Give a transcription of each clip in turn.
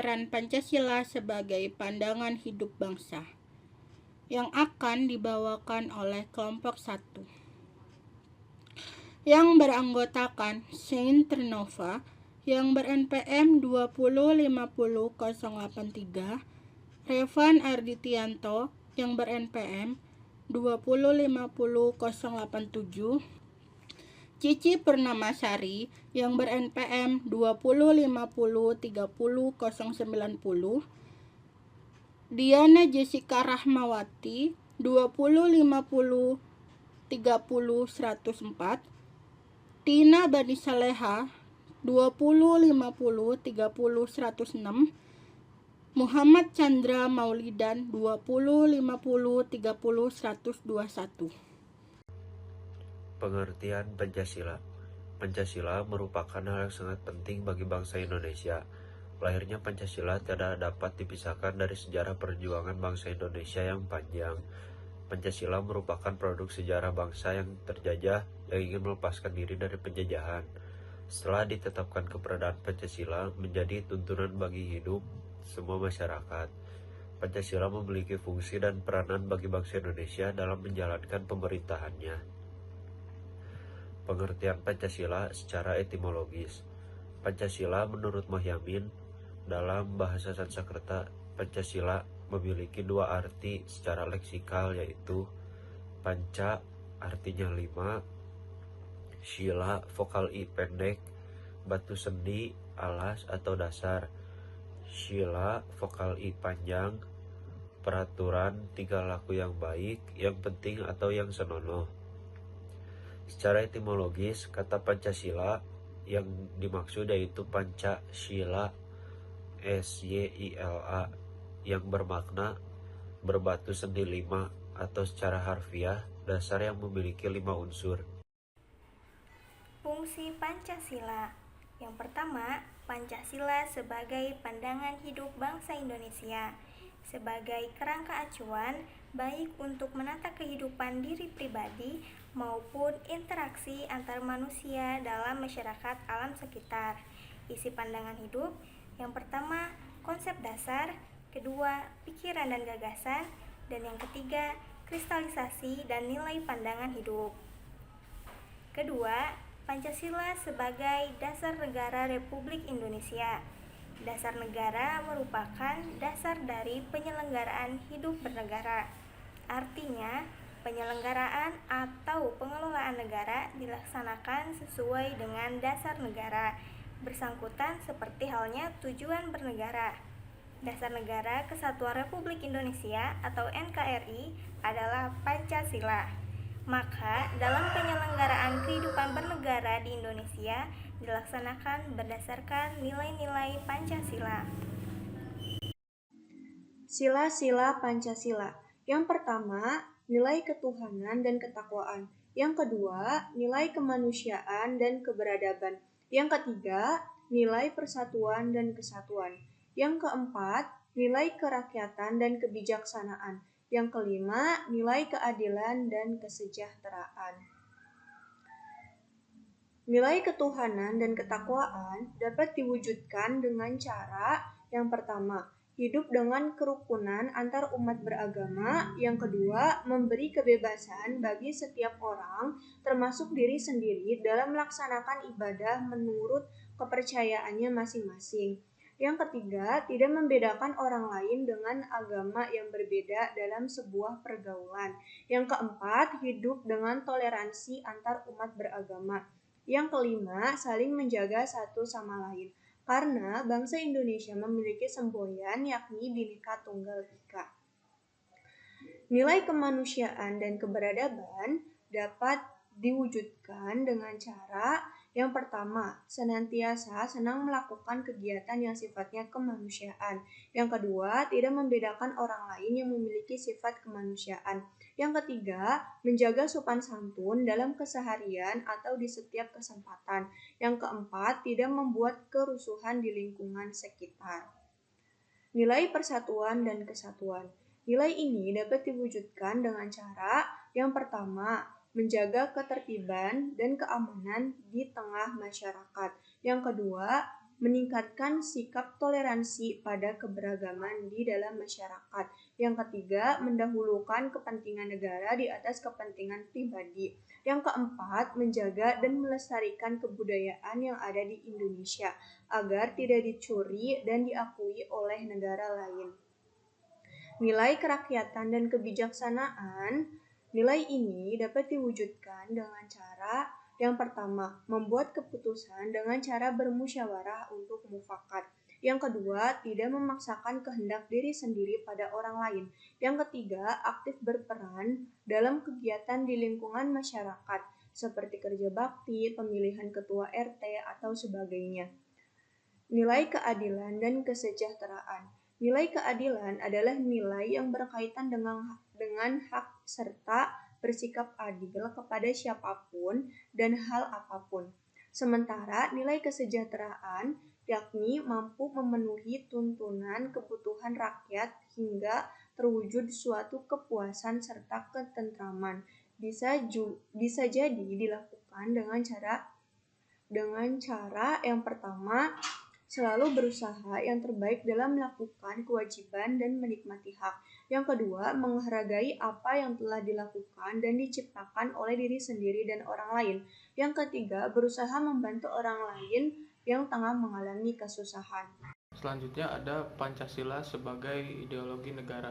peran Pancasila sebagai pandangan hidup bangsa yang akan dibawakan oleh kelompok 1 yang beranggotakan Saint Ternova yang ber-NPM 2050083, Revan Arditianto yang ber-NPM 2050087, Cici Purnamasari yang ber-NPM 205030090, Diana Jessica Rahmawati 205030104, Tina Bani Saleha 205030106, Muhammad Chandra Maulidan 205030121. Pengertian Pancasila. Pancasila merupakan hal yang sangat penting bagi bangsa Indonesia. Lahirnya Pancasila tidak dapat dipisahkan dari sejarah perjuangan bangsa Indonesia yang panjang. Pancasila merupakan produk sejarah bangsa yang terjajah yang ingin melepaskan diri dari penjajahan. Setelah ditetapkan keberadaan Pancasila menjadi tuntunan bagi hidup semua masyarakat. Pancasila memiliki fungsi dan peranan bagi bangsa Indonesia dalam menjalankan pemerintahannya. Pengertian Pancasila secara etimologis. Pancasila menurut Mohyamin dalam bahasa Sanskerta, Pancasila memiliki dua arti secara leksikal, yaitu panca artinya 5, sila vokal i pendek, batu sendi, alas atau dasar, sila vokal i panjang, peraturan, 3 laku yang baik, yang penting atau yang senonoh. Secara etimologis, kata Pancasila yang dimaksud yaitu Panca Sila SYILA yang bermakna berbatu sendi 5 atau secara harfiah dasar yang memiliki 5 unsur. Fungsi Pancasila. Yang pertama, Pancasila sebagai pandangan hidup bangsa Indonesia, sebagai kerangka acuan baik untuk menata kehidupan diri pribadi maupun interaksi antar manusia dalam masyarakat alam sekitar. Isi pandangan hidup, yang pertama, konsep dasar, kedua, pikiran dan gagasan, dan yang ketiga, kristalisasi dan nilai pandangan hidup. Kedua, Pancasila sebagai dasar negara Republik Indonesia. Dasar negara merupakan dasar dari penyelenggaraan hidup bernegara. Artinya, penyelenggaraan atau pengelolaan negara dilaksanakan sesuai dengan dasar negara bersangkutan seperti halnya tujuan bernegara. Dasar Negara Kesatuan Republik Indonesia atau NKRI adalah Pancasila. Maka, dalam penyelenggaraan kehidupan bernegara di Indonesia dilaksanakan berdasarkan nilai-nilai Pancasila. Sila-sila Pancasila. Yang pertama, nilai ketuhanan dan ketakwaan. Yang kedua, nilai kemanusiaan dan keberadaban. Yang ketiga, nilai persatuan dan kesatuan. Yang keempat, nilai kerakyatan dan kebijaksanaan. Yang kelima, nilai keadilan dan kesejahteraan. Nilai ketuhanan dan ketakwaan dapat diwujudkan dengan cara yang pertama, hidup dengan kerukunan antar umat beragama. Yang kedua, memberi kebebasan bagi setiap orang, termasuk diri sendiri, dalam melaksanakan ibadah menurut kepercayaannya masing-masing. Yang ketiga, tidak membedakan orang lain dengan agama yang berbeda dalam sebuah pergaulan. Yang keempat, hidup dengan toleransi antar umat beragama. Yang kelima, saling menjaga satu sama lain. Karena bangsa Indonesia memiliki semboyan yakni Bhinneka Tunggal Ika. Nilai kemanusiaan dan keberadaban dapat diwujudkan dengan cara yang pertama, senantiasa senang melakukan kegiatan yang sifatnya kemanusiaan. Yang kedua, tidak membedakan orang lain yang memiliki sifat kemanusiaan. Yang ketiga, menjaga sopan santun dalam keseharian atau di setiap kesempatan. Yang keempat, tidak membuat kerusuhan di lingkungan sekitar. Nilai persatuan dan kesatuan. Nilai ini dapat diwujudkan dengan cara yang pertama, menjaga ketertiban dan keamanan di tengah masyarakat. Yang kedua, meningkatkan sikap toleransi pada keberagaman di dalam masyarakat. Yang ketiga, mendahulukan kepentingan negara di atas kepentingan pribadi. Yang keempat, menjaga dan melestarikan kebudayaan yang ada di Indonesia agar tidak dicuri dan diakui oleh negara lain. Nilai kerakyatan dan kebijaksanaan. Nilai ini dapat diwujudkan dengan cara yang pertama, membuat keputusan dengan cara bermusyawarah untuk mufakat. Yang kedua, tidak memaksakan kehendak diri sendiri pada orang lain. Yang ketiga, aktif berperan dalam kegiatan di lingkungan masyarakat, seperti kerja bakti, pemilihan ketua RT, atau sebagainya. Nilai keadilan dan kesejahteraan. Nilai keadilan adalah nilai yang berkaitan dengan hak serta bersikap adil kepada siapapun dan hal apapun. Sementara nilai kesejahteraan yakni mampu memenuhi tuntunan kebutuhan rakyat hingga terwujud suatu kepuasan serta ketentraman. Bisa jadi dilakukan dengan cara yang pertama, selalu berusaha yang terbaik dalam melakukan kewajiban dan menikmati hak. Yang kedua, menghargai apa yang telah dilakukan dan diciptakan oleh diri sendiri dan orang lain. Yang ketiga, berusaha membantu orang lain yang tengah mengalami kesusahan. Selanjutnya ada Pancasila sebagai ideologi negara.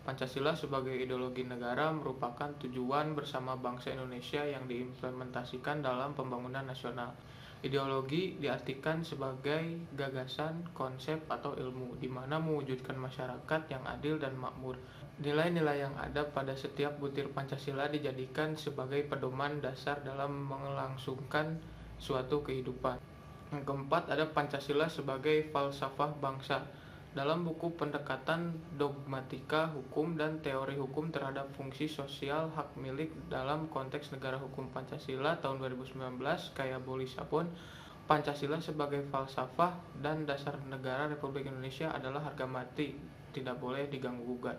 Pancasila sebagai ideologi negara merupakan tujuan bersama bangsa Indonesia yang diimplementasikan dalam pembangunan nasional. Ideologi diartikan sebagai gagasan, konsep, atau ilmu, di mana mewujudkan masyarakat yang adil dan makmur. Nilai-nilai yang ada pada setiap butir Pancasila dijadikan sebagai pedoman dasar dalam melangsungkan suatu kehidupan. Yang keempat ada Pancasila sebagai falsafah bangsa. Dalam buku Pendekatan Dogmatika Hukum dan Teori Hukum terhadap Fungsi Sosial Hak Milik dalam Konteks Negara Hukum Pancasila tahun 2019, Kaya Bolisapun, Pancasila sebagai falsafah dan dasar negara Republik Indonesia adalah harga mati, tidak boleh diganggu-gugat.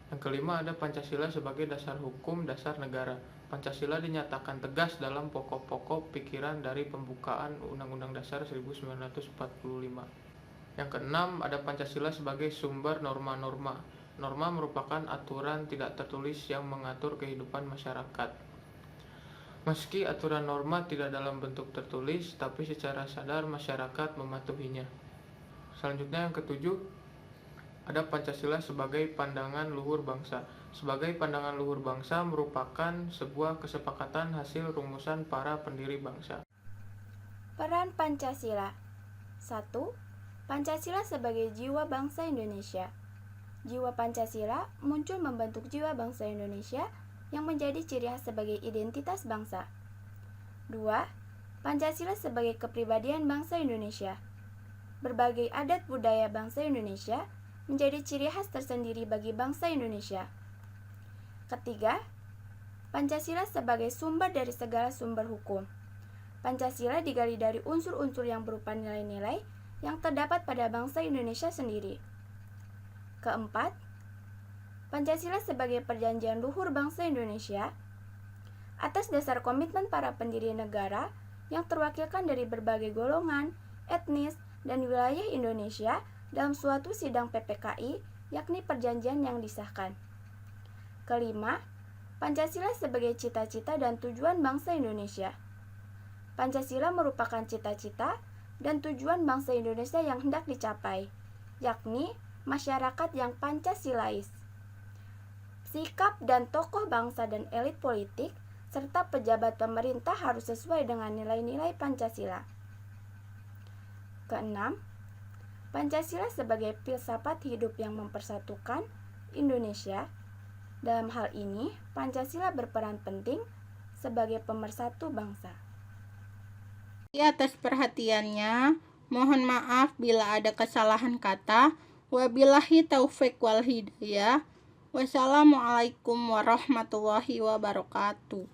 Yang kelima ada Pancasila sebagai dasar hukum dasar negara. Pancasila dinyatakan tegas dalam pokok-pokok pikiran dari pembukaan Undang-Undang Dasar 1945. Yang keenam, ada Pancasila sebagai sumber norma-norma. Norma merupakan aturan tidak tertulis yang mengatur kehidupan masyarakat. Meski aturan norma tidak dalam bentuk tertulis, tapi secara sadar masyarakat mematuhinya. Selanjutnya yang ketujuh, ada Pancasila sebagai pandangan luhur bangsa. Sebagai pandangan luhur bangsa merupakan sebuah kesepakatan hasil rumusan para pendiri bangsa. Peran Pancasila. 1. Pancasila sebagai jiwa bangsa Indonesia. Jiwa Pancasila muncul membentuk jiwa bangsa Indonesia yang menjadi ciri khas sebagai identitas bangsa. 2. Pancasila sebagai kepribadian bangsa Indonesia. Berbagai adat budaya bangsa Indonesia menjadi ciri khas tersendiri bagi bangsa Indonesia. Ketiga, Pancasila sebagai sumber dari segala sumber hukum. Pancasila digali dari unsur-unsur yang berupa nilai-nilai yang terdapat pada bangsa Indonesia sendiri. Keempat, Pancasila sebagai perjanjian luhur bangsa Indonesia atas dasar komitmen para pendiri negara yang terwakilkan dari berbagai golongan, etnis, dan wilayah Indonesia dalam suatu sidang PPKI, yakni perjanjian yang disahkan. Kelima, Pancasila sebagai cita-cita dan tujuan bangsa Indonesia. Pancasila merupakan cita-cita dan tujuan bangsa Indonesia yang hendak dicapai, yakni masyarakat yang Pancasilais. Sikap dan tokoh bangsa dan elit politik serta pejabat pemerintah harus sesuai dengan nilai-nilai Pancasila. Keenam, Pancasila sebagai filsafat hidup yang mempersatukan Indonesia. Dalam hal ini, Pancasila berperan penting sebagai pemersatu bangsa. Atas perhatiannya, mohon maaf bila ada kesalahan kata. Wabillahi taufik wal hidayah. Wassalamualaikum warahmatullahi wabarakatuh.